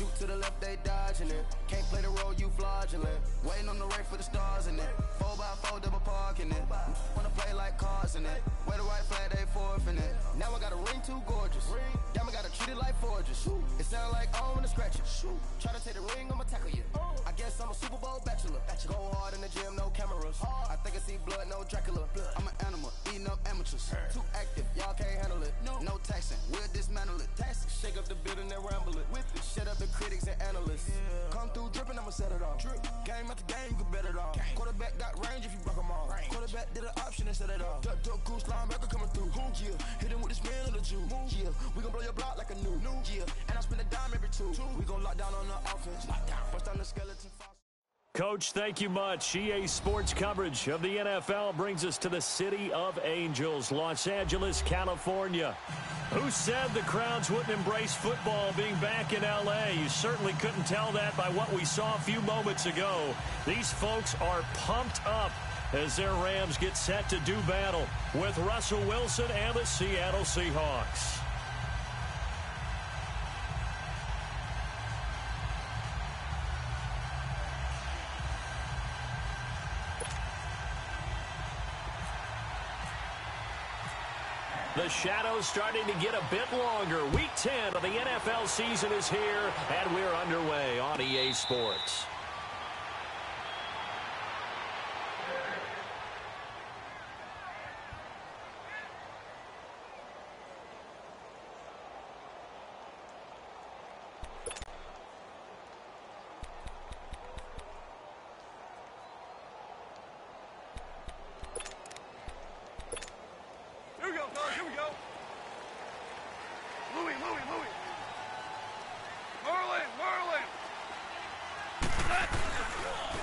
Juke to the left, they dodging it. Can't play the role, you fraudulent. Waiting on the rain for the stars in it. 4x4 double parking it. Wanna play like cars in it. Wear the white flag, they forfeit it. Now I got a ring too gorgeous. Damn, I gotta treat it like forges. It sound like I wanna scratch it. Try to take the ring, I'ma tackle you. I guess I'm a Super Bowl bachelor. Go hard in the gym, no cameras. I think I see blood, no Dracula. I'm an animal, eating up amateurs. Too active, y'all can't handle it. No taxing, we'll dismantle it. Shake up the building and ramble it. Whip it, shut up the critics and analysts. Come through dripping, I'ma set it off. Game after game, you can bet it all. Quarterback got range if you broke them all. Quarterback did an option and set it off. Duck goose linebacker coming through. Yeah, hit him with the spin of the Jew. Yeah, we gon' blow your block like a new. Yeah, and I spin a dime every two. We gon' lock down on the offense. Bust down the skeleton. Coach, thank you much. EA Sports coverage of the NFL brings us to the City of Angels, Los Angeles, California. Who said the crowds wouldn't embrace football being back in L.A.? You certainly couldn't tell that by what we saw a few moments ago. These folks are pumped up as their Rams get set to do battle with Russell Wilson and the Seattle Seahawks. The shadow's starting to get a bit longer. Week 10 of the NFL season is here, and we're underway on EA Sports.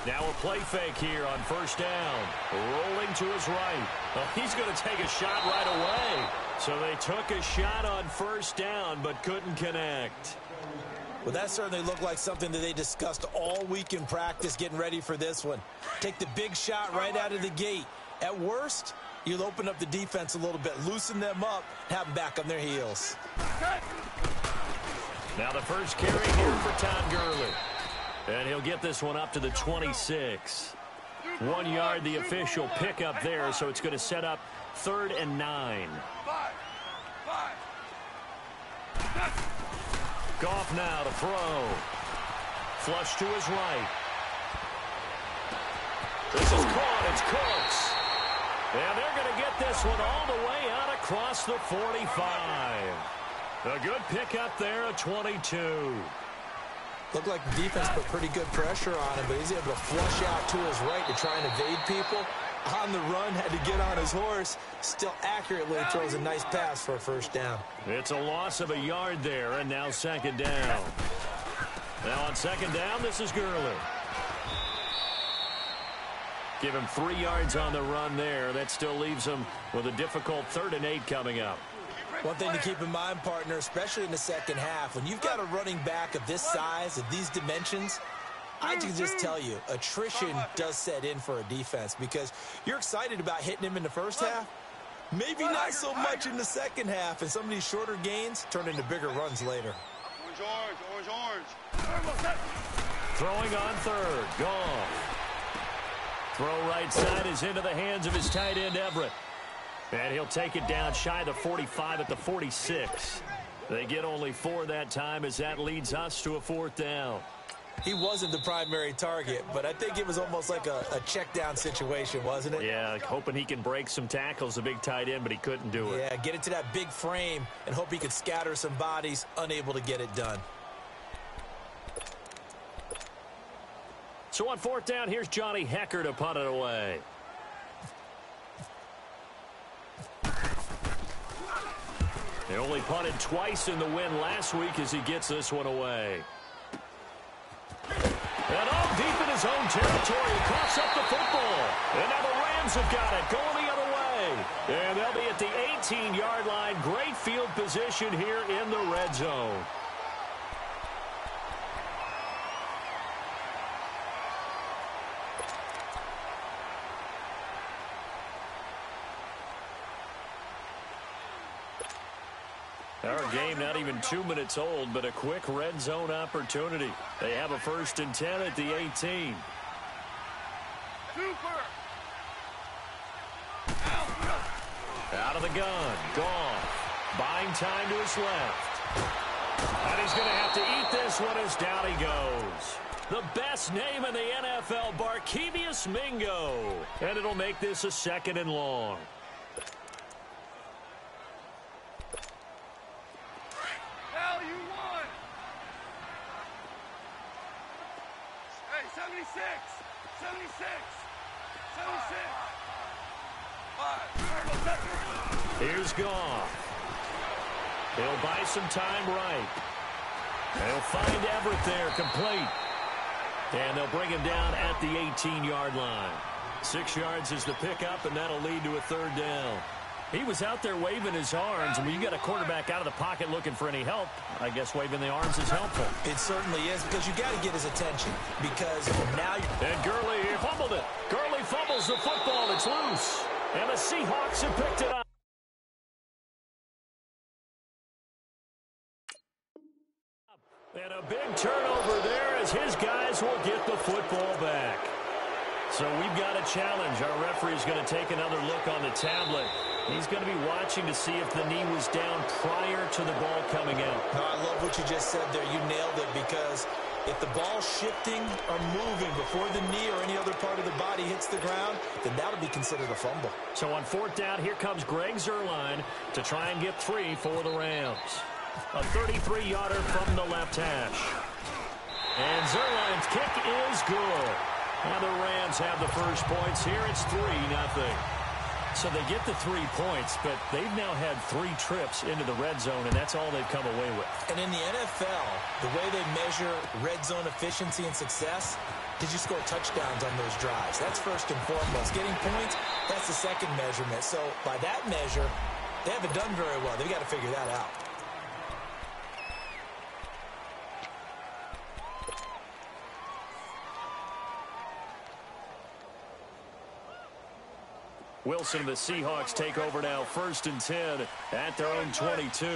Now a play fake here on first down. Rolling to his right. Well, he's going to take a shot right away. So they took a shot on first down but couldn't connect. Well, that certainly looked like something that they discussed all week in practice getting ready for this one. Take the big shot right out of the gate. At worst, you'll open up the defense a little bit, loosen them up, have them back on their heels. Now the first carry here for Todd Gurley. And he'll get this one up to the 26. 1 yard, the official pickup there, so it's going to set up 3rd and 9. Goff now to throw. Flush to his right. This is caught. It's Cooks. And they're going to get this one all the way out across the 45. A good pickup there at 22. Looked like the defense put pretty good pressure on him, but he's able to flush out to his right to try and evade people. On the run, had to get on his horse. Still accurately throws a nice pass for a first down. It's a loss of a yard there, and now second down. Now on second down, this is Gurley. Give him 3 yards on the run there. That still leaves him with a difficult 3rd and 8 coming up. One thing to keep in mind, partner, especially in the second half, when you've got a running back of this size, of these dimensions, I can just tell you, attrition does set in for a defense because you're excited about hitting him in the first half. Maybe not so much in the second half, and some of these shorter gains turn into bigger runs later. Orange. Throwing on 3rd, Goff. Throw right side is into the hands of his tight end, Everett. And he'll take it down shy of the 45 at the 46. They get only 4 that time as that leads us to a 4th down. He wasn't the primary target, but I think it was almost like a check down situation, wasn't it? Yeah, hoping he can break some tackles, a big tight end, but he couldn't do it. Yeah, get into that big frame and hope he could scatter some bodies, unable to get it done. So on 4th down, here's Johnny Hecker to punt it away. They only punted twice in the win last week as he gets this one away. And all deep in his own territory, he coughs up the football. And now the Rams have got it, going the other way. And they'll be at the 18-yard line. Great field position here in the red zone. Our game not even 2 minutes old, but a quick red zone opportunity. They have a 1st and 10 at the 18. Out of the gun. Goff. Buying time to his left. And he's going to have to eat this one as down he goes. The best name in the NFL, Barkevious Mingo. And it'll make this a 2nd and long. Hell, you won! Hey, 76! 76! 76! Here's Goff. He'll buy some time right. They'll find Everett there, complete. And they'll bring him down at the 18-yard line. 6 yards is the pickup, and that'll lead to a 3rd down. He was out there waving his arms, and when you got a quarterback out of the pocket looking for any help, I guess waving the arms is helpful. It certainly is, because you got to get his attention, because now And Gurley fumbled it. Gurley fumbles the football. It's loose. And the Seahawks have picked it up. And a big turnover there as his guys will get the football back. So we've got a challenge. Our referee is going to take another look on the tablet. He's going to be watching to see if the knee was down prior to the ball coming out. No, I love what you just said there. You nailed it, because if the ball's shifting or moving before the knee or any other part of the body hits the ground, then that'll be considered a fumble. So on 4th down, here comes Greg Zuerlein to try and get 3 for the Rams. A 33-yarder from the left hash. And Zuerlein's kick is good. Now the Rams have the first points here. It's 3-0. So they get the 3 points, but they've now had 3 trips into the red zone, and that's all they've come away with. And in the NFL, the way they measure red zone efficiency and success, did you score touchdowns on those drives? That's first and foremost. Getting points, that's the second measurement. So by that measure, they haven't done very well. They've got to figure that out. Wilson and the Seahawks take over now, 1st and 10 at their own 22.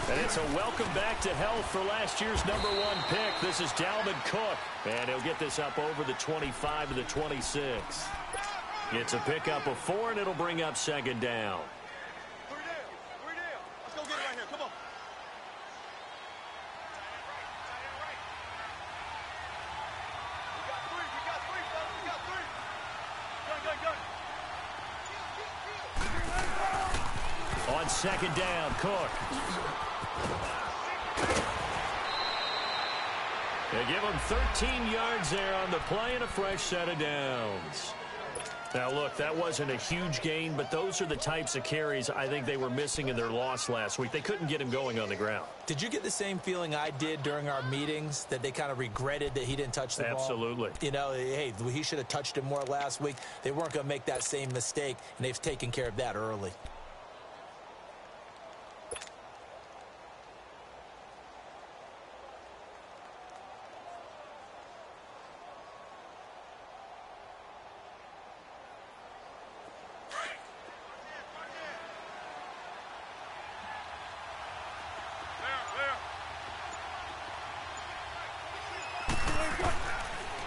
And it's a welcome back to health for last year's #1 pick. This is Dalvin Cook. And he'll get this up over the 25 to the 26. It's a pickup of 4, and it'll bring up 2nd down. Let's go get it right here. Come on. On 2nd down, Cook. They give him 13 yards there on the play and a fresh set of downs. Now, look, that wasn't a huge gain, but those are the types of carries I think they were missing in their loss last week. They couldn't get him going on the ground. Did you get the same feeling I did during our meetings, that they kind of regretted that he didn't touch the ball? Absolutely. You know, hey, he should have touched it more last week. They weren't going to make that same mistake, and they've taken care of that early.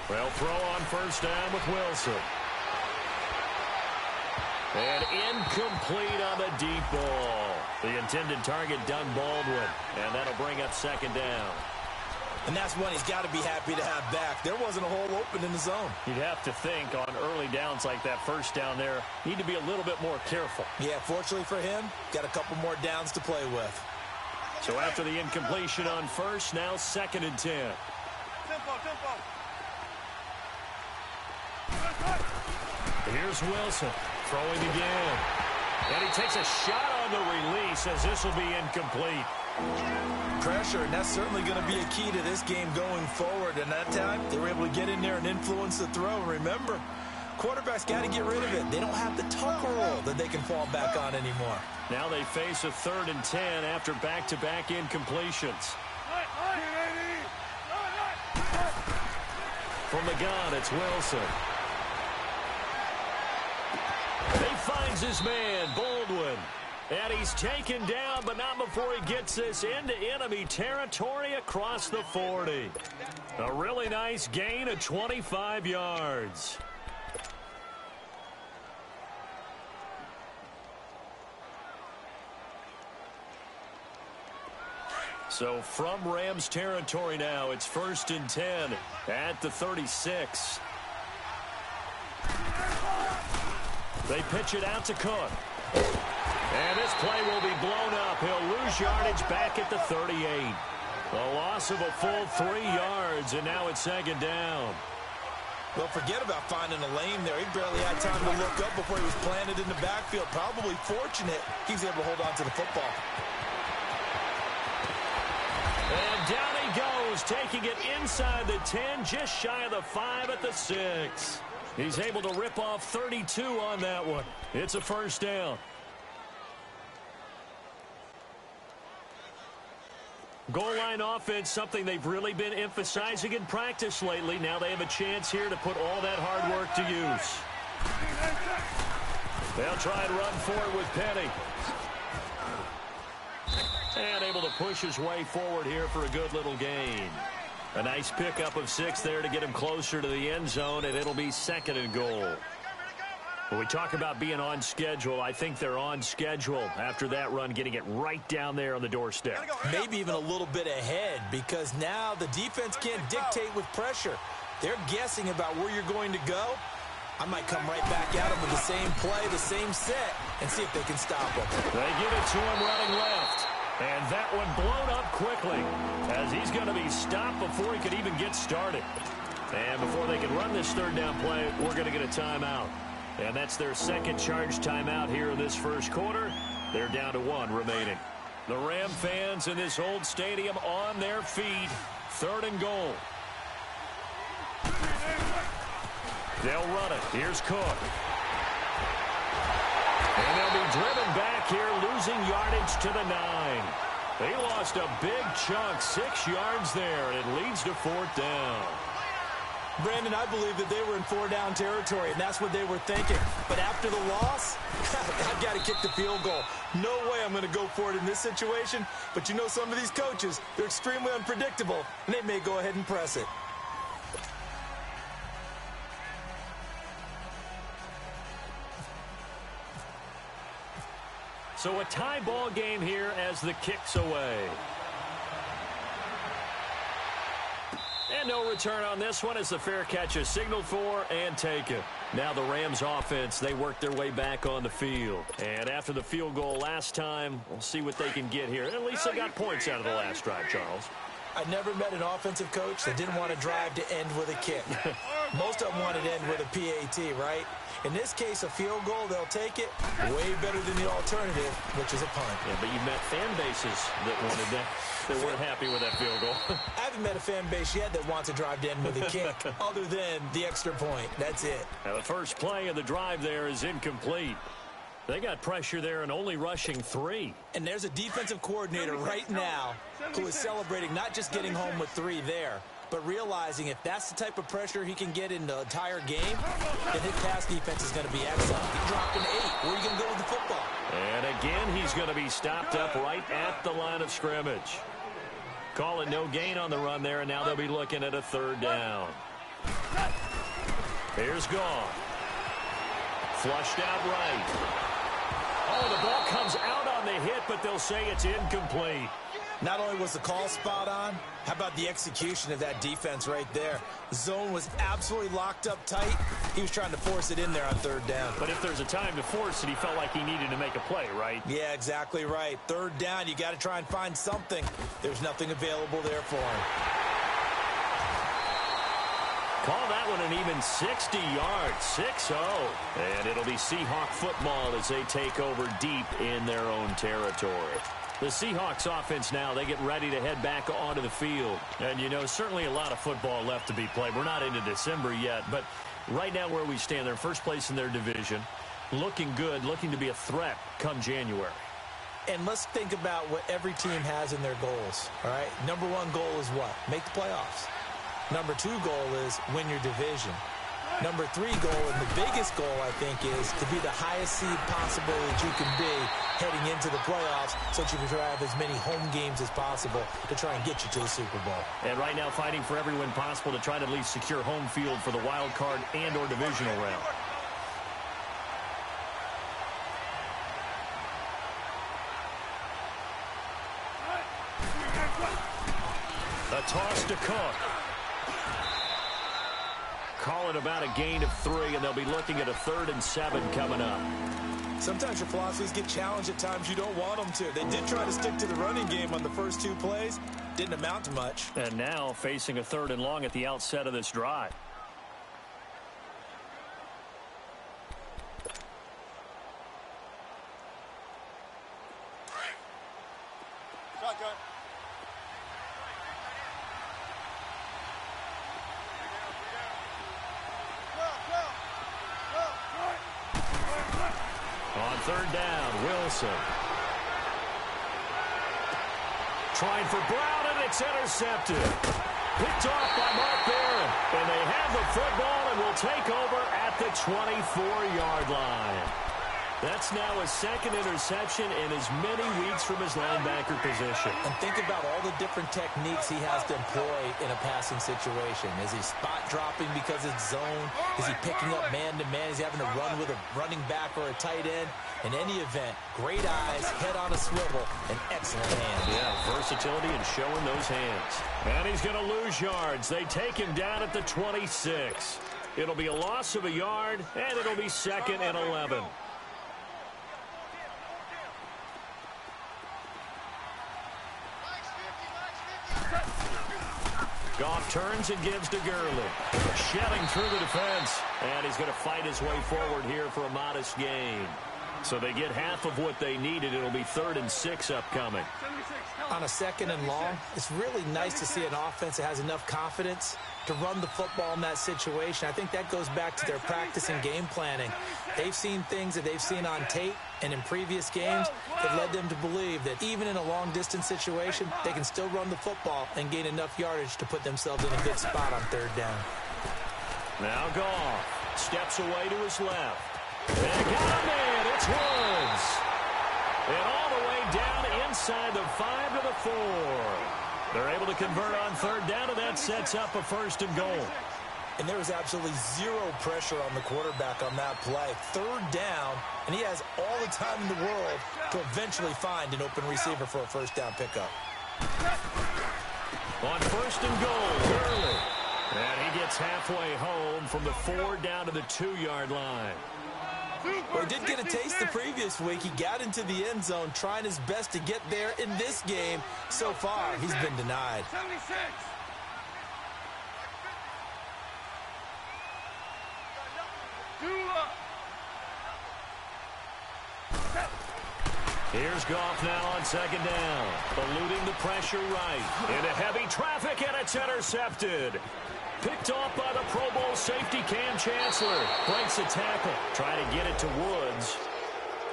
Well, throw on 1st down with Wilson. And incomplete on the deep ball. The intended target, Doug Baldwin. And that'll bring up 2nd down. And that's one he's got to be happy to have back. There wasn't a hole open in the zone. You'd have to think on early downs like that, 1st down there, need to be a little bit more careful. Yeah, fortunately for him, got a couple more downs to play with. So after the incompletion on 1st, now 2nd and 10. Tempo. Here's Wilson throwing again. And he takes a shot on the release as this will be incomplete. Pressure, and that's certainly going to be a key to this game going forward. And that time, they were able to get in there and influence the throw. Remember, quarterbacks got to get rid of it. They don't have the tucker roll that they can fall back on anymore. Now they face a 3rd and 10 after back-to-back incompletions. From the gun, it's Wilson. They finds his man, Baldwin. And he's taken down, but not before he gets this into enemy territory across the 40. A really nice gain of 25 yards. So from Rams territory now, it's 1st and 10 at the 36. They pitch it out to Cook. And this play will be blown up. He'll lose yardage back at the 38. A loss of a full 3 yards, and now it's 2nd down. Well, forget about finding a lane there. He barely had time to look up before he was planted in the backfield. Probably fortunate he was able to hold on to the football. And down he goes, taking it inside the 10, just shy of the 5 at the 6. He's able to rip off 32 on that one. It's a 1st down. Goal line offense, something they've really been emphasizing in practice lately. Now they have a chance here to put all that hard work to use. They'll try and run forward with Penny. And able to push his way forward here for a good little gain. A nice pickup of 6 there to get him closer to the end zone, and it'll be 2nd and goal. When we talk about being on schedule, I think they're on schedule after that run, getting it right down there on the doorstep. Maybe even a little bit ahead, because now the defense can't dictate with pressure. They're guessing about where you're going to go. I might come right back at them with the same play, the same set, and see if they can stop them. They give it to him running left. And that one blown up quickly, as he's going to be stopped before he could even get started. And before they can run this 3rd down play, we're going to get a timeout. And that's their 2nd charge timeout here in this 1st quarter. They're down to 1 remaining. The Ram fans in this old stadium on their feet. 3rd and goal. They'll run it. Here's Cook. And they'll be driven back here, losing yardage to the 9. They lost a big chunk, 6 yards there, and it leads to 4th down. Brandon, I believe that they were in 4-down territory, and that's what they were thinking. But after the loss, I've got to kick the field goal. No way I'm going to go for it in this situation. But you know, some of these coaches, they're extremely unpredictable, and they may go ahead and press it. So a tie ball game here as the kick's away. And no return on this one as the fair catch is signaled for and taken. Now the Rams offense, they work their way back on the field. And after the field goal last time, we'll see what they can get here. At least they got points out of the last drive, Charles. I never met an offensive coach that didn't want to drive to end with a kick. Most of them wanted to end with a PAT, right? In this case, a field goal, they'll take it. Way better than the alternative, which is a punt. Yeah, but you met fan bases that wanted that. They weren't happy with that field goal. I haven't met a fan base yet that wants to drive to end with a kick, other than the extra point. That's it. Now the first play of the drive there is incomplete. They got pressure there and only rushing 3. And there's a defensive coordinator right now who is celebrating not just getting home with 3 there, but realizing if that's the type of pressure he can get in the entire game, then his pass defense is going to be excellent. He dropped an 8. Where are you going to go with the football? And again, he's going to be stopped up right at the line of scrimmage. Call it no gain on the run there, and now they'll be looking at a 3rd down. Here's Goff. Flushed out right. Oh, the ball comes out on the hit, but they'll say it's incomplete. Not only was the call spot on, how about the execution of that defense right there? Zone was absolutely locked up tight. He was trying to force it in there on 3rd down. But if there's a time to force it, he felt like he needed to make a play, right? Yeah, exactly right. 3rd down, you got to try and find something. There's nothing available there for him. Call that one an even 60 yards, 6-0. And it'll be Seahawk football as they take over deep in their own territory. The Seahawks offense now, they get ready to head back onto the field. And, you know, certainly a lot of football left to be played. We're not into December yet, but right now where we stand, they're first place in their division. Looking good, looking to be a threat come January. And let's think about what every team has in their goals, all right? Number 1 goal is what? Make the playoffs. Number 2 goal is win your division. Number 3 goal, and the biggest goal, I think, is to be the highest seed possible that you can be heading into the playoffs so that you can have as many home games as possible to try and get you to the Super Bowl. And right now fighting for every win possible to try to at least secure home field for the wild card and or divisional round. A toss to Cook. Call it about a gain of 3, and they'll be looking at a 3rd and 7 coming up. Sometimes your philosophies get challenged at times you don't want them to. They did try to stick to the running game on the first 2 plays. Didn't amount to much. And now facing a 3rd and long at the outset of this drive. Shotgun. On 3rd down, Wilson. Trying for Brown, and it's intercepted. Picked off by Mark Barron. And they have the football and will take over at the 24-yard line. That's now a 2nd interception in as many weeks from his linebacker position. And think about all the different techniques he has to employ in a passing situation. Is he spot dropping because it's zone? Is he picking up man-to-man? Is he having to run with a running back or a tight end? In any event, great eyes, head on a swivel, and excellent hands. Yeah, versatility and showing those hands. And he's going to lose yards. They take him down at the 26. It'll be a loss of a yard, and it'll be 2nd and 11. Goff turns and gives to Gurley. Shelling through the defense. And he's going to fight his way forward here for a modest gain. So they get half of what they needed. It'll be 3rd and 6 upcoming. On a 2nd and long, it's really nice to see an offense that has enough confidence to run the football in that situation. I think that goes back to their practice and game planning. They've seen things that they've seen on tape and in previous games that led them to believe that even in a long-distance situation, they can still run the football and gain enough yardage to put themselves in a good spot on 3rd down. Now Goff steps away to his left. They got him in. It's Woods. And all the way down inside the 5 to the 4. They're able to convert on 3rd down, and that sets up a 1st and goal. And there was absolutely zero pressure on the quarterback on that play. 3rd down, and he has all the time in the world to eventually find an open receiver for a 1st down pickup. On 1st and goal, Gurley. And he gets halfway home from the 4 down to the 2-yard line. Well, he did get a taste the previous week. He got into the end zone trying his best to get there in this game. So far, he's been denied. 76. Here's Goff now on 2nd down. Eluding the pressure right. Into heavy traffic, and it's intercepted. Picked off by the Pro Bowl safety Cam Chancellor. Breaks a tackle. Trying to get it to Woods.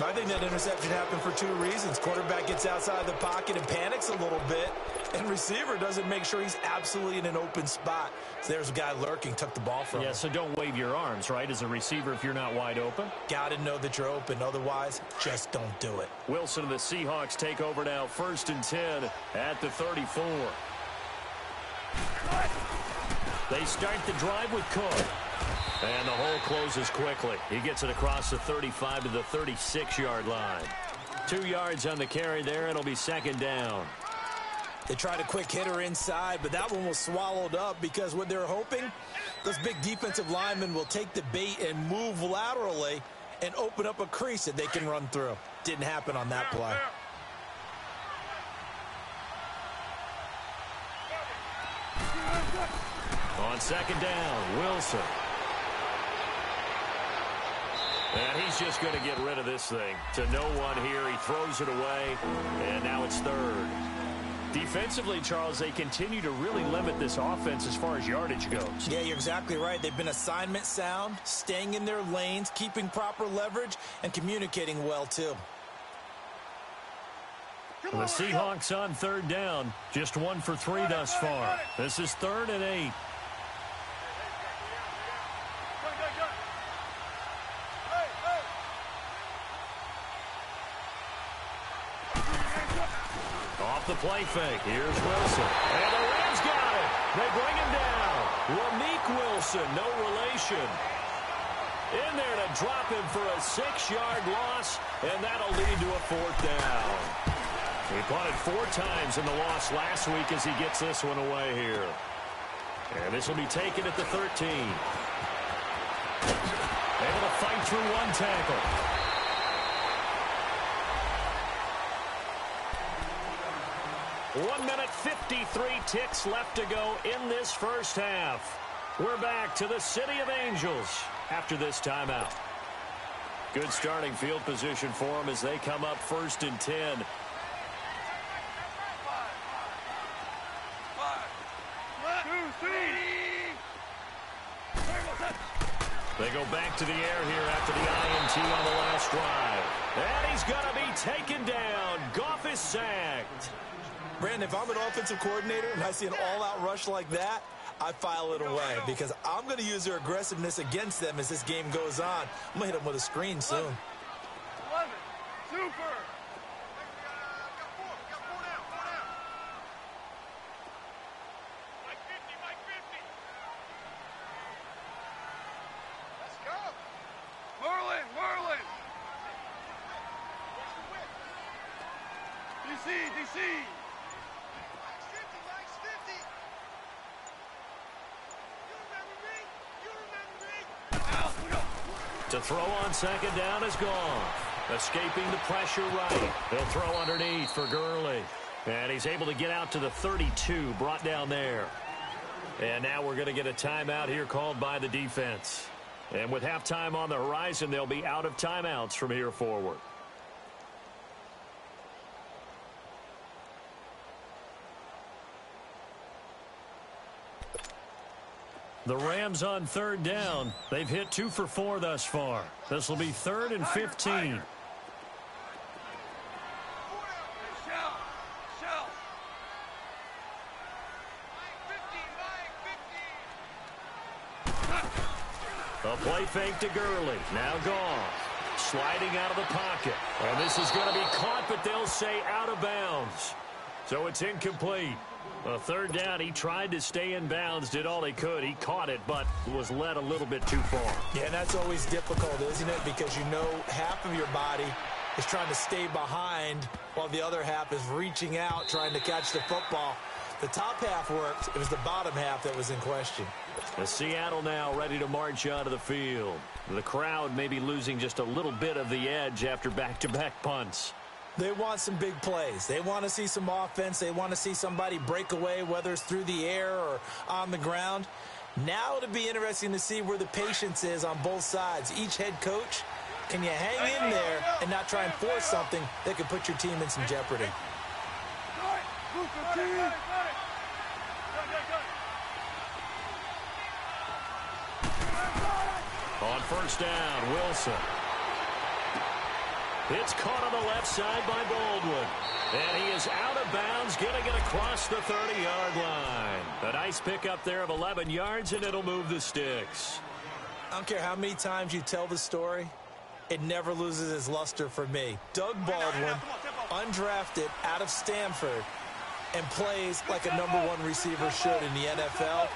I think that interception happened for 2 reasons. Quarterback gets outside the pocket and panics a little bit. And receiver doesn't make sure he's absolutely in an open spot. So there's a guy lurking, took the ball from him. Yeah, so don't wave your arms, right, as a receiver if you're not wide open. Got to know that you're open. Otherwise, just don't do it. Wilson and the Seahawks take over now 1st and 10 at the 34. They start the drive with Cook. And the hole closes quickly. He gets it across the 35 to the 36-yard line. 2 yards on the carry there. It'll be 2nd down. They tried a quick hitter inside, but that one was swallowed up because what they're hoping, those big defensive linemen will take the bait and move laterally and open up a crease that they can run through. Didn't happen on that play. On 2nd down, Wilson. And he's just going to get rid of this thing. To no one here. He throws it away, and now it's 3rd. Defensively, Charles, they continue to really limit this offense as far as yardage goes. Yeah, you're exactly right. They've been assignment sound, staying in their lanes, keeping proper leverage, and communicating well, too. The Seahawks on 3rd down. Just 1 for 3 thus far. This is 3rd and 8. Off the play fake. Here's Wilson. And the Rams got it. They bring him down. Lameek Wilson, no relation. In there to drop him for a 6-yard loss, and that'll lead to a 4th down. He punted 4 times in the loss last week as he gets this one away here. And this will be taken at the 13. Able to fight through 1 tackle. One minute, 53 ticks left to go in this first half. We're back to the City of Angels after this timeout. Good starting field position for them as they come up 1st and 10. They go back to the air here after the INT on the last drive. And he's going to be taken down. Goff is sacked. Brandon, if I'm an offensive coordinator and I see an all-out rush like that, I file it away because I'm going to use their aggressiveness against them as this game goes on. I'm going to hit them with a screen soon. 11. Super. Mike 50. Let's go. Merlin. DC. To throw on 2nd down is gone. Escaping the pressure right. They'll throw underneath for Gurley. And he's able to get out to the 32, brought down there. And now we're going to get a timeout here called by the defense. And with halftime on the horizon, they'll be out of timeouts from here forward. The Rams on 3rd down. They've hit 2 for 4 thus far. This will be 3rd and 15. A play fake to Gurley. Now gone. Sliding out of the pocket. And this is going to be caught, but they'll say out of bounds. So it's incomplete. A 3rd down, he tried to stay in bounds, did all he could. He caught it, but was led a little bit too far. Yeah, and that's always difficult, isn't it? Because you know half of your body is trying to stay behind while the other half is reaching out, trying to catch the football. The top half worked. It was the bottom half that was in question. The Seattle now ready to march onto the field. The crowd may be losing just a little bit of the edge after back-to-back punts. They want some big plays. They want to see some offense. They want to see somebody break away, whether it's through the air or on the ground. Now it'll be interesting to see where the patience is on both sides. Each head coach, can you hang in there and not try and force something that could put your team in some jeopardy? On 1st down, Wilson. It's caught on the left side by Baldwin. And he is out of bounds, getting it across the 30-yard line. A nice pickup there of 11 yards, and it'll move the sticks. I don't care how many times you tell the story, it never loses its luster for me. Doug Baldwin, undrafted out of Stanford, and plays like a #1 receiver should in the NFL.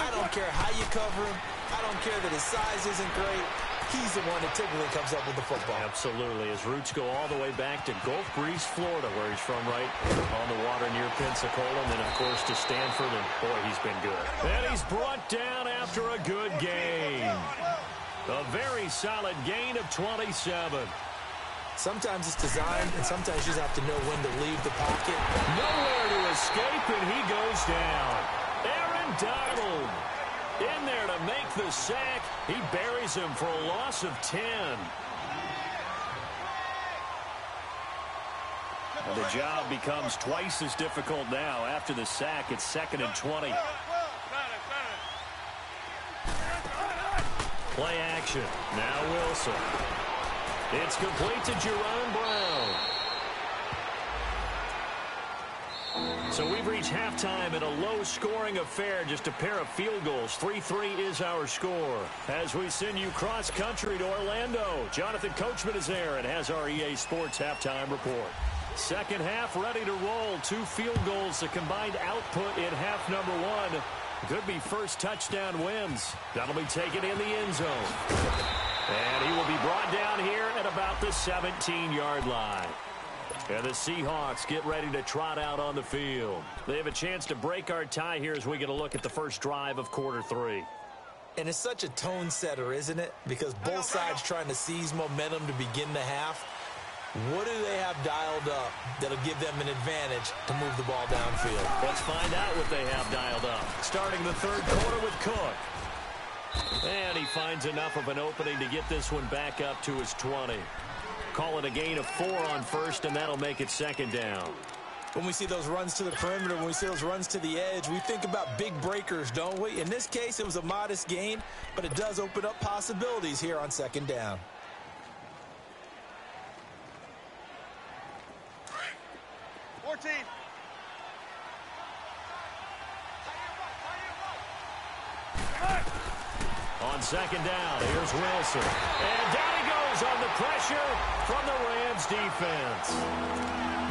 I don't care how you cover him. I don't care that his size isn't great. He's the one that typically comes up with the football. Absolutely. His roots go all the way back to Gulf Breeze, Florida, where he's from, right on the water near Pensacola, and then, of course, to Stanford, and, boy, he's been good. And he's brought down after a good gain. A very solid gain of 27. Sometimes it's designed, and sometimes you just have to know when to leave the pocket. Nowhere to escape, and he goes down. Aaron Donald in there to make the sack. He buries him for a loss of 10. And the job becomes twice as difficult now. After the sack, it's 2nd and 20. Play action. Now Wilson. It's complete to Jerome Brown. So we've reached halftime in a low-scoring affair, just a pair of field goals. 3-3 is our score. As we send you cross-country to Orlando, Jonathan Coachman is there and has our EA Sports halftime report. Second half ready to roll. 2 field goals, a combined output in half number 1. Could be first touchdown wins. That'll be taken in the end zone. And he will be brought down here at about the 17-yard line. And the Seahawks get ready to trot out on the field. They have a chance to break our tie here as we get a look at the first drive of quarter 3. And it's such a tone setter, isn't it? Because both sides trying to seize momentum to begin the half. What do they have dialed up that'll give them an advantage to move the ball downfield? Let's find out what they have dialed up. Starting the third quarter with Cook. And he finds enough of an opening to get this one back up to his 20. Call it a gain of 4 on first, and that'll make it second down. When we see those runs to the perimeter, when we see those runs to the edge, we think about big breakers, don't we? In this case, it was a modest gain, but it does open up possibilities here on second down. On second down, here's Wilson. And down he goes on the pressure from the Rams defense.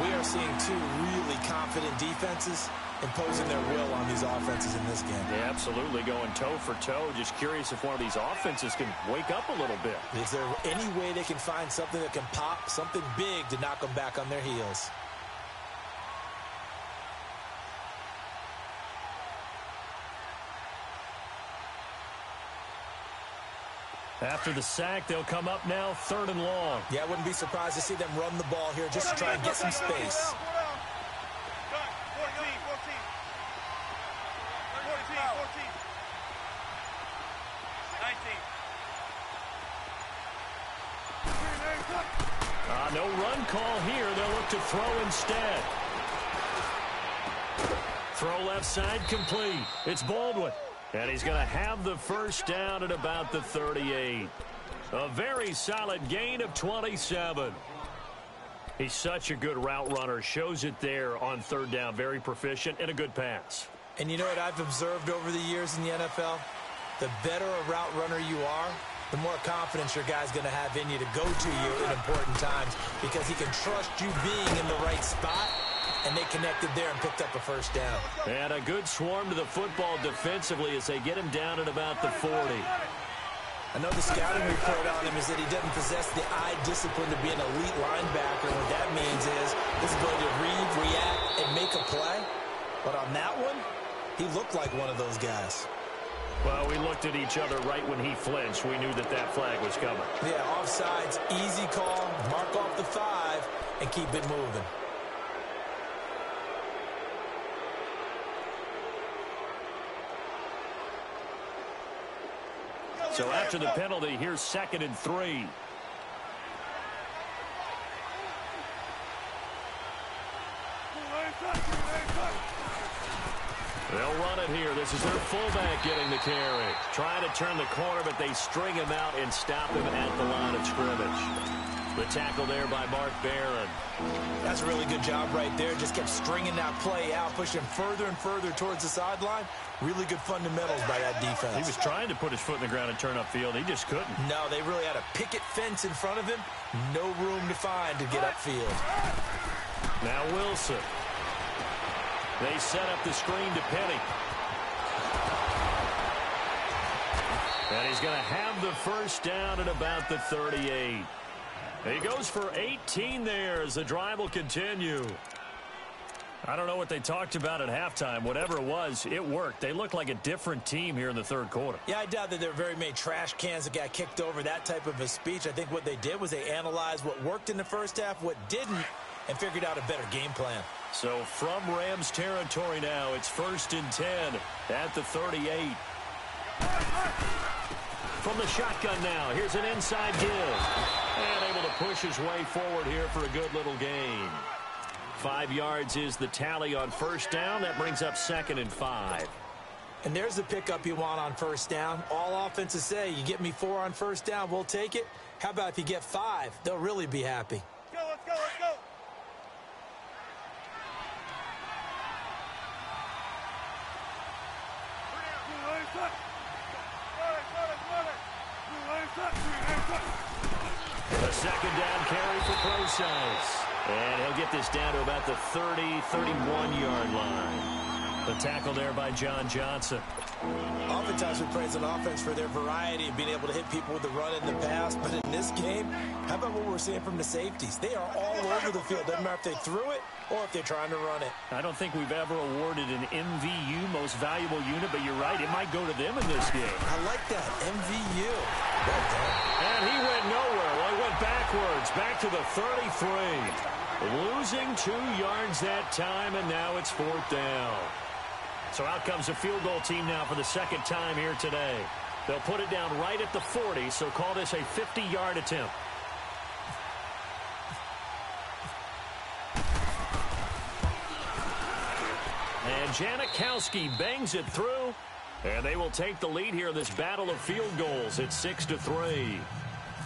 We are seeing 2 really confident defenses imposing their will on these offenses in this game. Yeah, absolutely, going toe for toe. Just curious if one of these offenses can wake up a little bit. Is there any way they can find something that can pop, something big to knock them back on their heels? After the sack, they'll come up now, 3rd and long. Yeah, I wouldn't be surprised to see them run the ball here just to try and get some space. No run call here. They'll look to throw instead. Throw left side complete. It's Baldwin. And he's going to have the first down at about the 38. A very solid gain of 27. He's such a good route runner. Shows it there on 3rd down. Very proficient and a good pass. And you know what I've observed over the years in the NFL? The better a route runner you are, the more confidence your guy's going to have in you to go to you in important times because he can trust you being in the right spot. And they connected there and picked up a first down. And a good swarm to the football defensively as they get him down at about the 40. I know the scouting report on him is that he doesn't possess the eye discipline to be an elite linebacker. What that means is his ability to read, react, and make a play. But on that one, he looked like one of those guys. Well, we looked at each other right when he flinched. We knew that that flag was coming. Yeah, offsides, easy call, mark off the 5, and keep it moving. So after the penalty, here's 2nd and 3. They'll run it here. This is their fullback getting the carry. Trying to turn the corner, but they string him out and stop him at the line of scrimmage. The tackle there by Mark Barron. That's a really good job right there. Just kept stringing that play out, pushing further and further towards the sideline. Really good fundamentals by that defense. He was trying to put his foot in the ground and turn upfield. He just couldn't. No, they really had a picket fence in front of him. No room to find to get upfield. Now Wilson. They set up the screen to Penny. And he's going to have the first down at about the 38. He goes for 18 there as the drive will continue. I don't know what they talked about at halftime. Whatever it was, it worked. They look like a different team here in the 3rd quarter. Yeah, I doubt that there were very many trash cans that got kicked over, that type of a speech. I think what they did was they analyzed what worked in the first half, what didn't, and figured out a better game plan. So from Rams territory now, it's 1st and 10 at the 38. From the shotgun now, here's an inside give. And able to push his way forward here for a good little gain. 5 yards is the tally on first down. That brings up 2nd and 5. And there's the pickup you want on first down. All offenses say, you get me 4 on first down, we'll take it. How about if you get 5? They'll really be happy. Let's go, let's go. A 2nd down carry for Process. And he'll get this down to about the 30, 31-yard line. The tackle there by John Johnson. Oftentimes we praise an offense for their variety of being able to hit people with the run in the pass. But in this game, how about what we're seeing from the safeties? They are all over the field. Doesn't matter if they threw it or if they're trying to run it. I don't think we've ever awarded an MVU, most valuable unit, but you're right, it might go to them in this game. I like that, MVU. Well done. And he went nowhere. Well, he went backwards, back to the 33. Losing 2 yards that time, and now it's 4th down. So out comes a field goal team now for the second time here today. They'll put it down right at the 40, so call this a 50-yard attempt. And Janikowski bangs it through, and they will take the lead here in this battle of field goals. It's 6-3.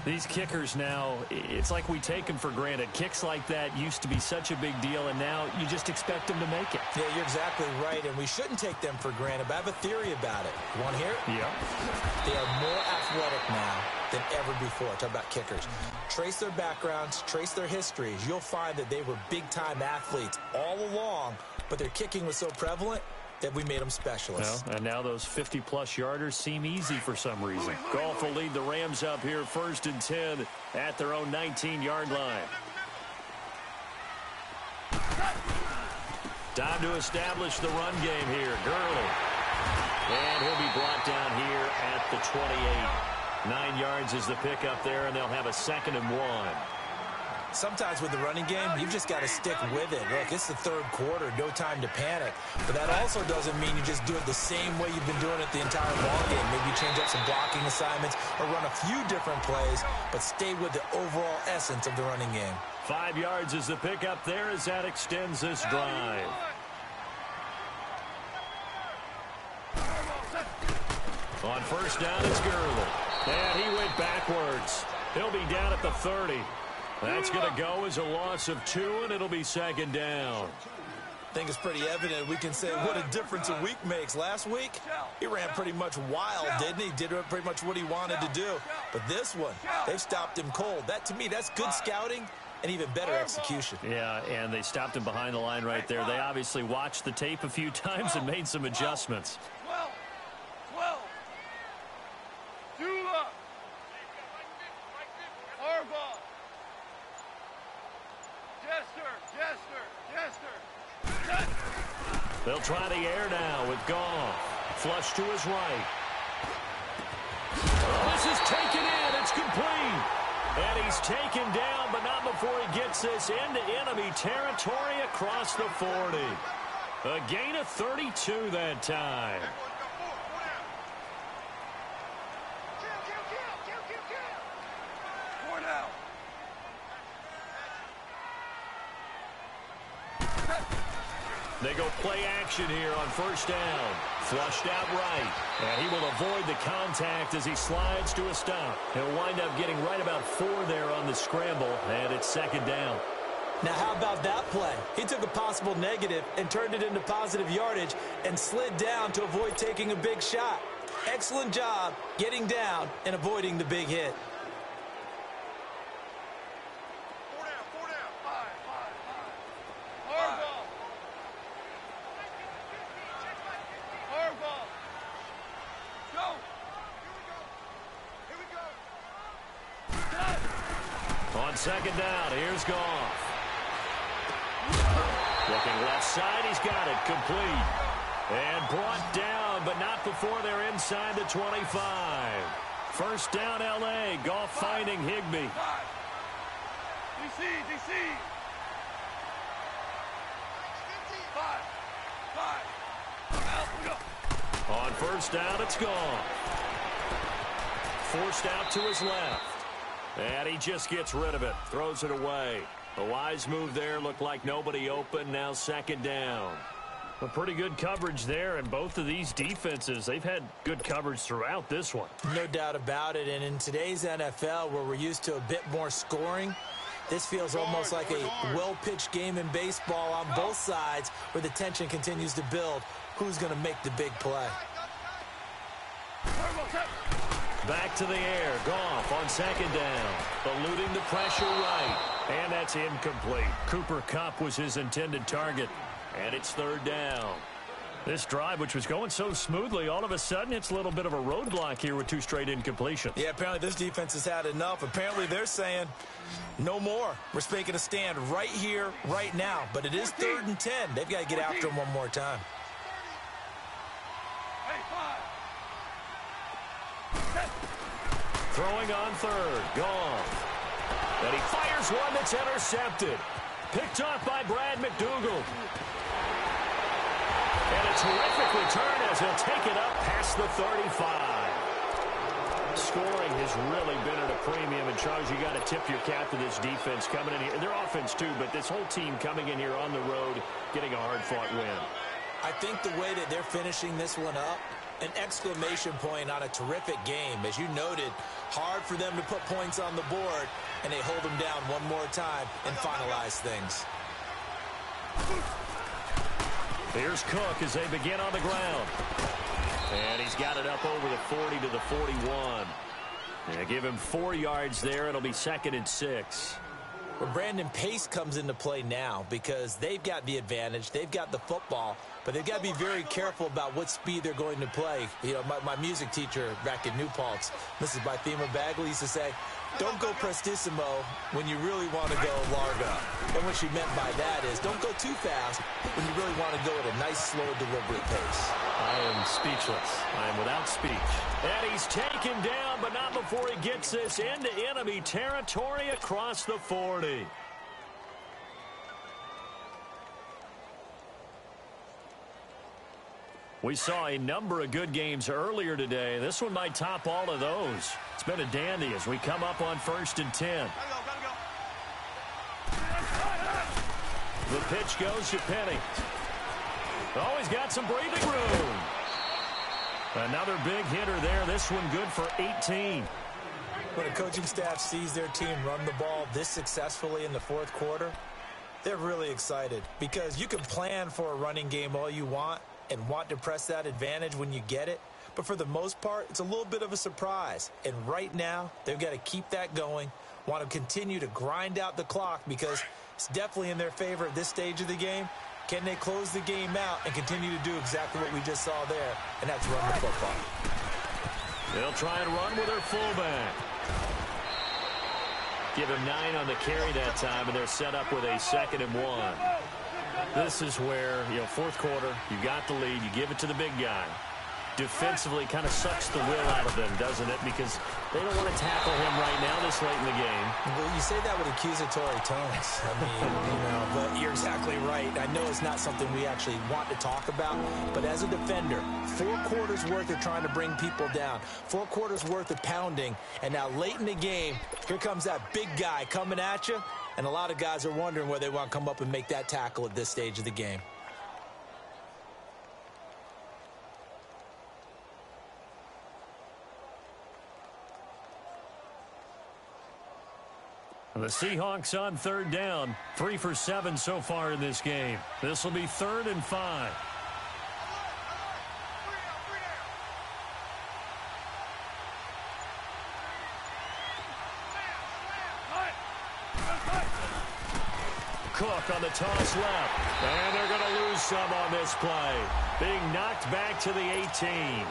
These kickers now, it's like we take them for granted. Kicks like that used to be such a big deal, and now you just expect them to make it. Yeah, you're exactly right, and we shouldn't take them for granted, but I have a theory about it. You want to hear it? Yeah. They are more athletic now than ever before. Talk about kickers. Trace their backgrounds, trace their histories. You'll find that they were big-time athletes all along, but their kicking was so prevalent that we made them specialists. Well, and now those 50-plus yarders seem easy for some reason. Goff will lead the Rams up here 1st and 10 at their own 19-yard line. Time to establish the run game here. Gurley. And he'll be brought down here at the 28. 9 yards is the pickup there, and they'll have a 2nd and 1. Sometimes with the running game, you've just got to stick with it. Look, it's the 3rd quarter, no time to panic. But that also doesn't mean you just do it the same way you've been doing it the entire ballgame. Maybe change up some blocking assignments or run a few different plays, but stay with the overall essence of the running game. 5 yards is the pickup there as that extends this drive. On 1st down, it's Gurley. And he went backwards. He'll be down at the 30. That's going to go as a loss of 2, and it'll be 2nd down. I think it's pretty evident we can say what a difference a week makes. Last week, he ran pretty much wild, didn't he? Did pretty much what he wanted to do. But this one, they've stopped him cold. That, to me, that's good scouting and even better execution. Yeah, and they stopped him behind the line right there. They obviously watched the tape a few times and made some adjustments. 12. Dula. Harbaugh. Jester. They'll try the air now with Goff. Flush to his right. Oh, this is taken in. It's complete. And he's taken down, but not before he gets this into enemy territory across the 40. A gain of 32 that time. They go play action here on 1st down. Flushed out right. And he will avoid the contact as he slides to a stop. He'll wind up getting right about 4 there on the scramble, and it's 2nd down. Now, how about that play? He took a possible negative and turned it into positive yardage and slid down to avoid taking a big shot. Excellent job getting down and avoiding the big hit. 4 down. 5. Harbaugh. Go. Here we go. On 2nd down, here's Goff. Looking left side, he's got it, complete. And brought down, but not before they're inside the 25. 1st down, L.A. Goff finding Higbee. DC. 5. On 1st down, it's Goff. Forced out to his left. And he just gets rid of it, throws it away. A wise move there, looked like nobody open, now 2nd down. A pretty good coverage there, and both of these defenses, they've had good coverage throughout this one. No doubt about it, and in today's NFL, where we're used to a bit more scoring, this feels almost like a well-pitched game in baseball on both sides, where the tension continues to build. Who's going to make the big play? Back to the air. Goff on second down. Eluding the pressure right. And that's incomplete. Cooper Kupp was his intended target. And it's third down. This drive, which was going so smoothly, all of a sudden it's a little bit of a roadblock here with 2 straight incompletions. Yeah, apparently this defense has had enough. Apparently they're saying no more. We're making a stand right here, right now. But it is 3rd and 10. They've got to get after him one more time. Throwing on third. Goff. And he fires one that's intercepted. Picked off by Brad McDougald. And a terrific return as he'll take it up past the 35. Scoring has really been at a premium. And, Charles, you got to tip your cap to this defense coming in here. Their offense, too, but this whole team coming in here on the road, getting a hard-fought win. I think the way that they're finishing this one up, an exclamation point on a terrific game. As you noted, hard for them to put points on the board, and they hold them down one more time and finalize things. Here's Cook as they begin on the ground. And he's got it up over the 40 to the 41. Yeah, give him 4 yards there. It'll be 2nd and 6. Well, Brandon, pace comes into play now because they've got the advantage. They've got the football, but they've got to be very careful about what speed they're going to play. You know, my music teacher back in New Paltz, Mrs. Bythema Bagley, used to say, don't go prestissimo when you really want to go largo. And what she meant by that is don't go too fast when you really want to go at a nice, slow, deliberate pace. I am speechless. I am without speech. And he's taken down, but not before he gets this into enemy territory across the 40. We saw a number of good games earlier today. This one might top all of those. It's been a dandy as we come up on 1st and 10. The pitch goes to Penny. Oh, he's got some breathing room. Another big hitter there. This one good for 18. When a coaching staff sees their team run the ball this successfully in the 4th quarter, they're really excited because you can plan for a running game all you want and want to press that advantage when you get it. But for the most part, it's a little bit of a surprise. And right now, they've got to keep that going, want to continue to grind out the clock because it's definitely in their favor at this stage of the game. Can they close the game out and continue to do exactly what we just saw there, and that's run the football. They'll try and run with their fullback. Give him 9 on the carry that time, and they're set up with a 2nd and 1. This is where, 4th quarter, you got the lead, you give it to the big guy. Defensively kind of sucks the will out of them, doesn't it? Because they don't want to tackle him right now this late in the game. Well, you say that with accusatory tones. I mean, but you're exactly right. I know it's not something we actually want to talk about, but as a defender, 4 quarters worth of trying to bring people down, 4 quarters worth of pounding, and now late in the game, here comes that big guy coming at you, and a lot of guys are wondering where they want to come up and make that tackle at this stage of the game. The Seahawks on 3rd down, 3 for 7 so far in this game. This will be 3rd and 5. Cook on the toss left, and they're going to lose some on this play. Being knocked back to the 18.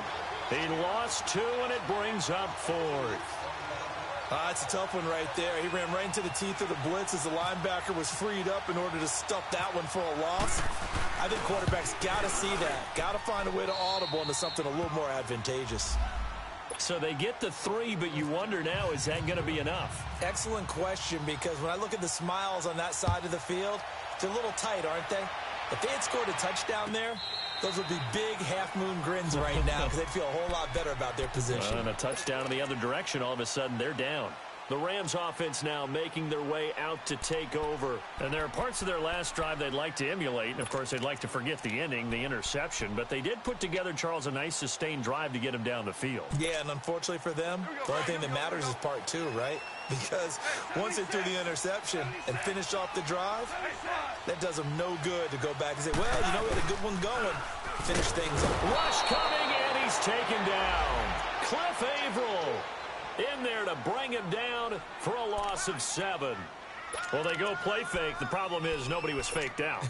He lost 2, and it brings up 4th. It's a tough one right there. He ran right into the teeth of the blitz as the linebacker was freed up in order to stuff that one for a loss. I think quarterbacks got to see that. Got to find a way to audible into something a little more advantageous. So they get the 3, but you wonder now, is that going to be enough? Excellent question, because when I look at the smiles on that side of the field, they're a little tight, aren't they? If they had scored a touchdown there, those would be big half-moon grins right now because they'd feel a whole lot better about their position. And a touchdown in the other direction, all of a sudden they're down. The Rams offense now making their way out to take over. And there are parts of their last drive they'd like to emulate. And, of course, they'd like to forget the ending, the interception. But they did put together, Charles, a nice sustained drive to get him down the field. Yeah, and unfortunately for them, the only thing that matters is part 2, right? Because once they threw the interception and finished off the drive, that does them no good to go back and say, well, we had a good one going. Finish things up. Rush coming, and he's taken down. Cliff Averill in there to bring him down for a loss of 7. Well, they go play fake. The problem is nobody was faked out.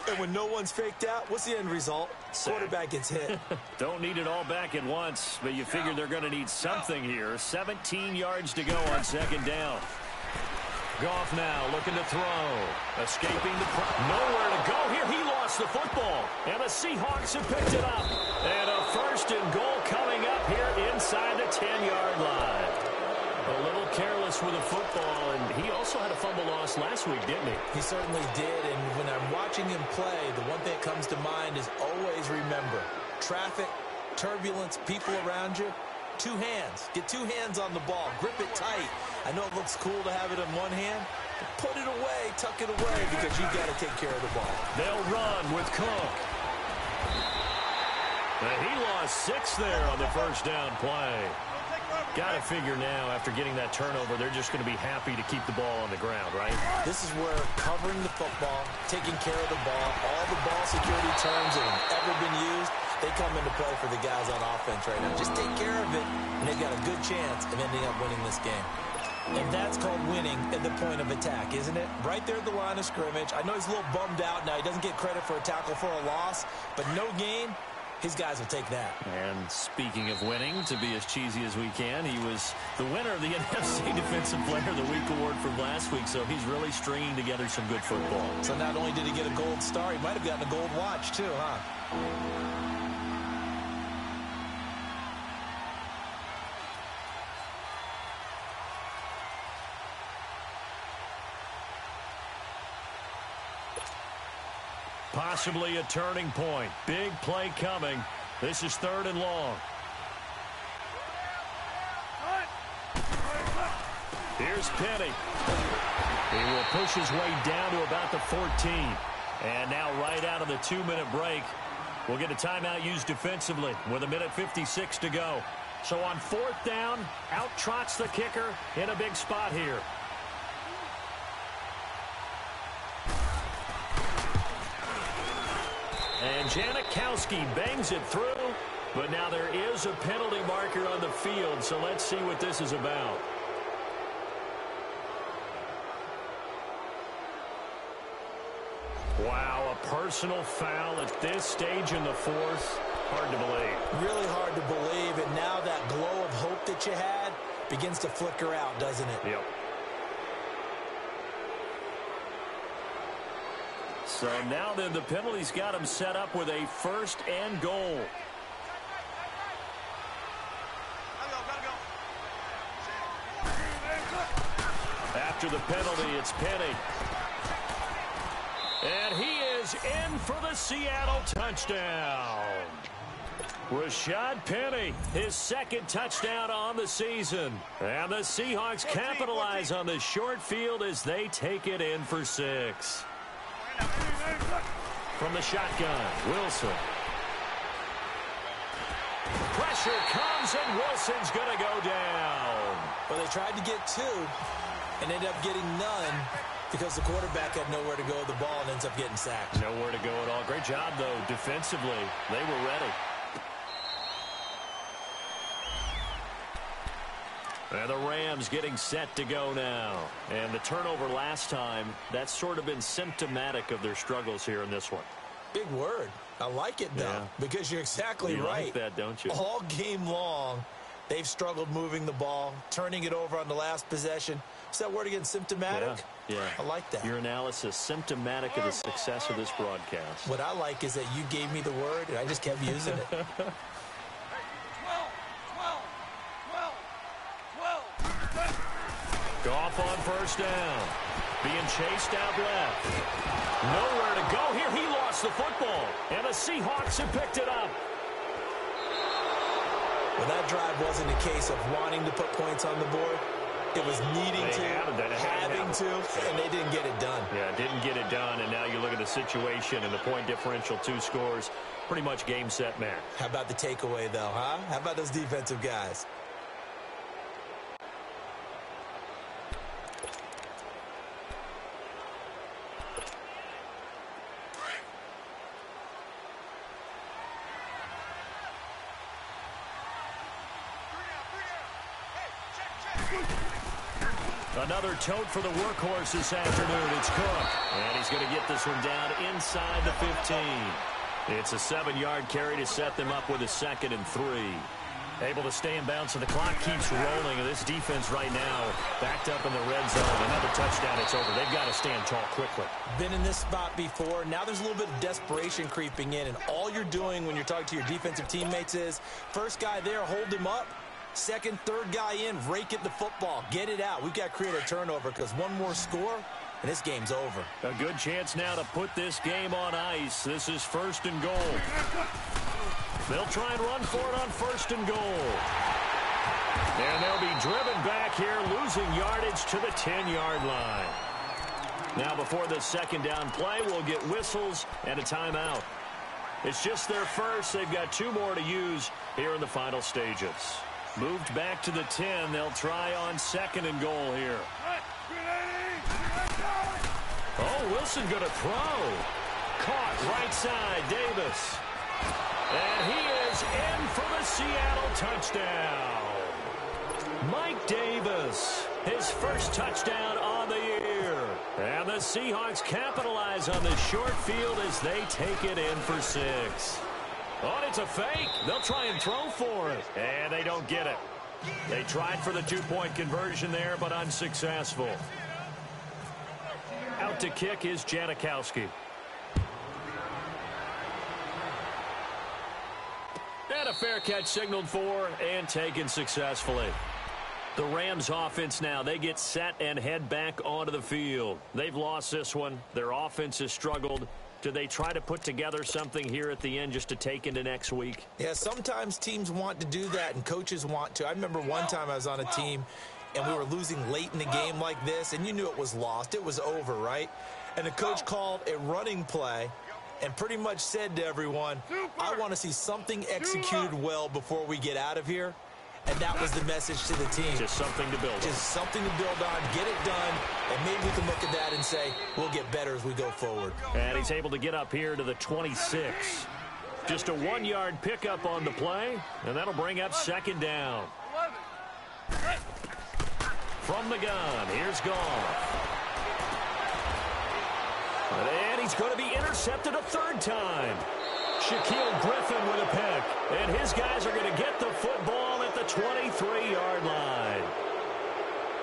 And when no one's faked out, what's the end result? Quarterback gets hit. Don't need it all back at once, but you figure they're going to need something here. 17 yards to go on 2nd down. Goff now looking to throw. Escaping the nowhere to go here. He lost the football. And the Seahawks have picked it up. And a 1st and goal coming up here inside the 10-yard line. A little careless with the football, and he also had a fumble loss last week, didn't he? He certainly did, and when I'm watching him play, the one thing that comes to mind is always remember, traffic, turbulence, people around you, 2 hands. Get 2 hands on the ball. Grip it tight. I know it looks cool to have it in one hand, but put it away, tuck it away, because you've got to take care of the ball. They'll run with Cook. And he lost 6 there on the 1st down play. Got to figure now, after getting that turnover, they're just going to be happy to keep the ball on the ground, right? This is where covering the football, taking care of the ball, all the ball security terms that have ever been used, they come into play for the guys on offense right now. Just take care of it, and they've got a good chance of ending up winning this game. And that's called winning at the point of attack, isn't it? Right there at the line of scrimmage. I know he's a little bummed out now. He doesn't get credit for a tackle for a loss, but no gain. His guys will take that. And speaking of winning, to be as cheesy as we can, he was the winner of the NFC Defensive Player of the Week award from last week, so he's really stringing together some good football. So not only did he get a gold star, he might have gotten a gold watch too, huh? Possibly a turning point. Big play coming. This is 3rd and long. Here's Penny. He will push his way down to about the 14. And now right out of the 2-minute break, we'll get a timeout used defensively with 1:56 to go. So on 4th down, out trots the kicker in a big spot here. And Janikowski bangs it through, but now there is a penalty marker on the field, so let's see what this is about. Wow, a personal foul at this stage in the 4th. Hard to believe. Really hard to believe, and now that glow of hope that you had begins to flicker out, doesn't it? Yep. So now then the penalty's got him set up with a 1st and goal. After the penalty, it's Penny. And he is in for the Seattle touchdown. Rashad Penny, his 2nd touchdown on the season. And the Seahawks capitalize on the short field as they take it in for 6. From the shotgun, Wilson. Pressure comes, and Wilson's going to go down. Well, they tried to get 2 and ended up getting none because the quarterback had nowhere to go with the ball and ends up getting sacked. Nowhere to go at all. Great job, though, defensively. They were ready. And the Rams getting set to go now. And the turnover last time, that's sort of been symptomatic of their struggles here in this one. Big word. I like it, though, because you're exactly you right. Like that, don't you? All game long, they've struggled moving the ball, turning it over on the last possession. Is that word again, symptomatic? Yeah. I like that. Your analysis, symptomatic of the success of this broadcast. What I like is that you gave me the word, and I just kept using it. 12. Goff on 1st down. Being chased out left. Nowhere to go here. He lost the football. And the Seahawks have picked it up. Well, that drive wasn't a case of wanting to put points on the board. It was needing to, having to, and they didn't get it done. Yeah, didn't get it done, and now you look at the situation and the point differential, 2 scores, pretty much game, set, match. How about the takeaway, though, huh? How about those defensive guys? Another tote for the workhorse this afternoon. It's Cook. And he's going to get this one down inside the 15. It's a 7-yard carry to set them up with a 2nd and 3. Able to stay in bounds, so the clock keeps rolling. And this defense right now backed up in the red zone. Another touchdown, it's over. They've got to stand tall quickly. Been in this spot before. Now there's a little bit of desperation creeping in. And all you're doing when you're talking to your defensive teammates is, first guy there, hold him up. Second, third guy in, rake at the football. Get it out. We've got to create a turnover because one more score, and this game's over. A good chance now to put this game on ice. This is 1st and goal. They'll try and run for it on 1st and goal. And they'll be driven back here, losing yardage to the 10-yard line. Now before the 2nd down play, we'll get whistles and a timeout. It's just their first. They've got 2 more to use here in the final stages. Moved back to the 10. They'll try on 2nd and goal here. Oh, Wilson going to throw. Caught right side, Davis. And he is in for the Seattle touchdown. Mike Davis, his first touchdown on the year. And the Seahawks capitalize on the short field as they take it in for 6. Oh, it's a fake. They'll try and throw for it. And they don't get it. They tried for the 2-point conversion there, but unsuccessful. Out to kick is Janikowski. And a fair catch signaled for and taken successfully. The Rams offense now, they get set and head back onto the field. They've lost this one. Their offense has struggled. Do they try to put together something here at the end just to take into next week? Yeah, sometimes teams want to do that and coaches want to. I remember one time I was on a team and we were losing late in the game like this, and you knew it was lost. It was over, right? And the coach called a running play and pretty much said to everyone, I want to see something executed well before we get out of here. And that was the message to the team. Just something to build on. Just something to build on, get it done, and maybe we can look at that and say, we'll get better as we go forward. And he's able to get up here to the 26. Just a 1-yard pickup on the play, and that'll bring up 2nd down. From the gun, here's Goff. And he's going to be intercepted a 3rd time. Shaquille Griffin with a pick, and his guys are going to get the football at the 23-yard line.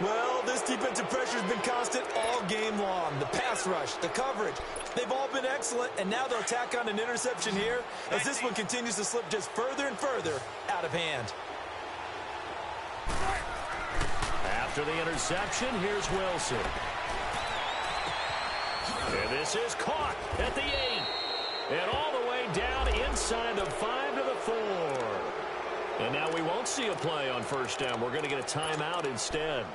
Well, this defensive pressure has been constant all game long. The pass rush, the coverage, they've all been excellent, and now they'll tack on an interception here as this one continues to slip just further and further out of hand. After the interception, here's Wilson. And this is caught at the 8. And all the way down inside the 5 to the 4. And now we won't see a play on 1st down. We're going to get a timeout instead.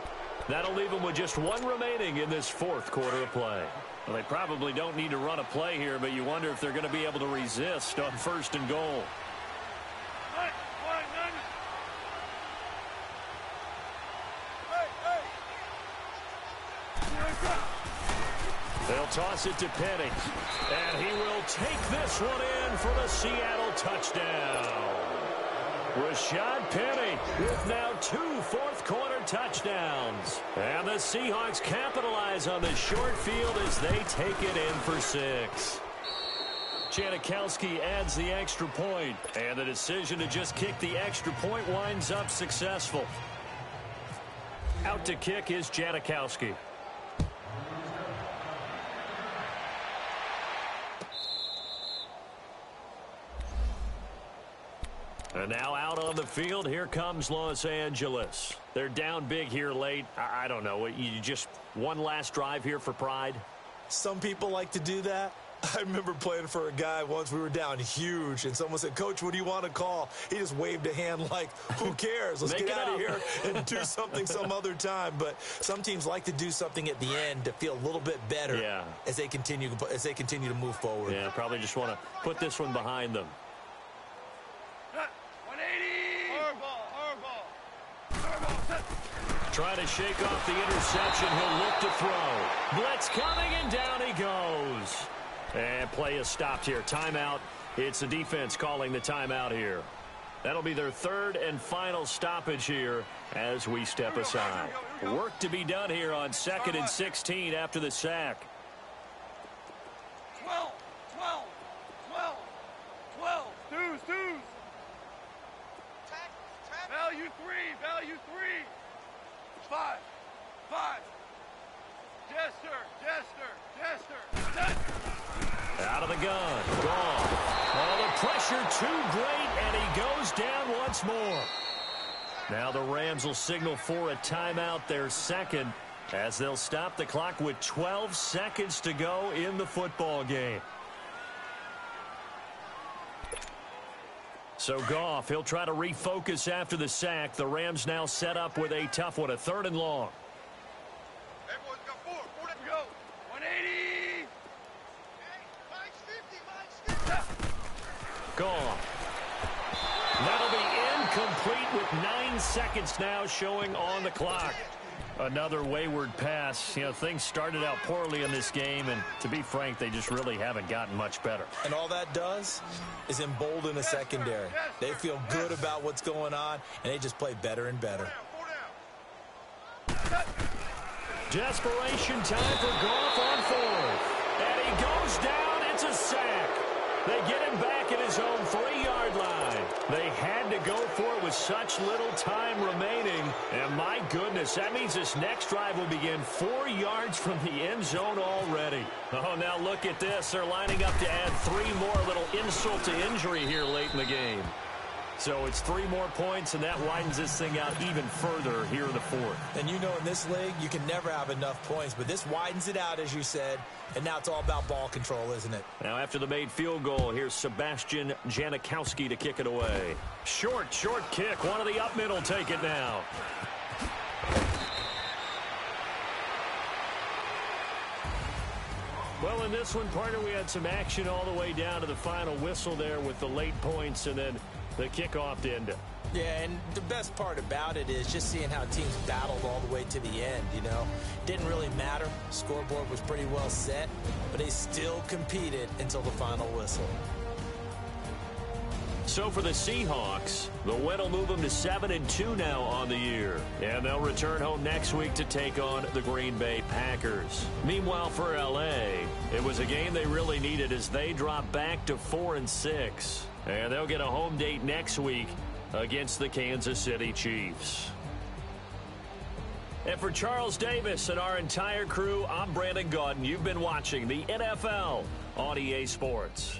That'll leave them with just 1 remaining in this 4th quarter of play. Well, they probably don't need to run a play here, but you wonder if they're going to be able to resist on 1st and goal. They'll toss it to Penny. And he will take this one in for the Seattle touchdown. Rashad Penny with now 2 fourth-quarter touchdowns. And the Seahawks capitalize on the short field as they take it in for 6. Janikowski adds the extra point, and the decision to just kick the extra point winds up successful. Out to kick is Janikowski. And now out on the field, here comes Los Angeles. They're down big here late. I don't know. You just one last drive here for pride? Some people like to do that. I remember playing for a guy once. We were down huge, and someone said, Coach, what do you want to call? He just waved a hand like, who cares? Let's get out of here and do something some other time. But some teams like to do something at the end to feel a little bit better as they continue to move forward. Yeah, probably just want to put this one behind them. Trying to shake off the interception. He'll look to throw. Blitz coming, and down he goes. And play is stopped here. Timeout. It's the defense calling the timeout here. That'll be their third and final stoppage here as we step aside. Work to be done here on 2nd and 16 after the sack. 12, 12, 12, 12. Deuce. Value 3. 5. Jester. Out of the gun. Gone. Oh, the pressure too great, and he goes down once more. Now the Rams will signal for a timeout, their second, as they'll stop the clock with 12 seconds to go in the football game. So Goff, he'll try to refocus after the sack. The Rams now set up with a tough one, a 3rd and long. Everyone's got 4. 4 to go. 180. Mike's 50. Goff. That'll be incomplete with 9 seconds now showing on the clock. Another wayward pass. You know, things started out poorly in this game, and to be frank, they just really haven't gotten much better. And all that does is embolden the secondary. They feel good about what's going on, and they just play better and better. Desperation time for Goff on 4th. And he goes down. It's a sack. They get him back at his own 3-yard line. They had to go for it with such little time remaining. And my goodness, that means this next drive will begin 4 yards from the end zone already. Oh, now look at this. They're lining up to add 3 more, little insult to injury here late in the game. So it's 3 more points, and that widens this thing out even further here in the 4th. And you know, in this league, you can never have enough points, but this widens it out, as you said, and now it's all about ball control, isn't it? Now, after the made field goal, here's Sebastian Janikowski to kick it away. Short kick. One of the up mid will take it now. Well, in this one, partner, we had some action all the way down to the final whistle there with the late points and then the kickoff to end it. Yeah, and the best part about it is just seeing how teams battled all the way to the end, you know. Didn't really matter. Scoreboard was pretty well set, but they still competed until the final whistle. So for the Seahawks, the win will move them to 7-2 now on the year. And they'll return home next week to take on the Green Bay Packers. Meanwhile, for L.A., it was a game they really needed as they drop back to 4-6. And they'll get a home date next week against the Kansas City Chiefs. And for Charles Davis and our entire crew, I'm Brandon Gaudin. You've been watching the NFL on EA Sports.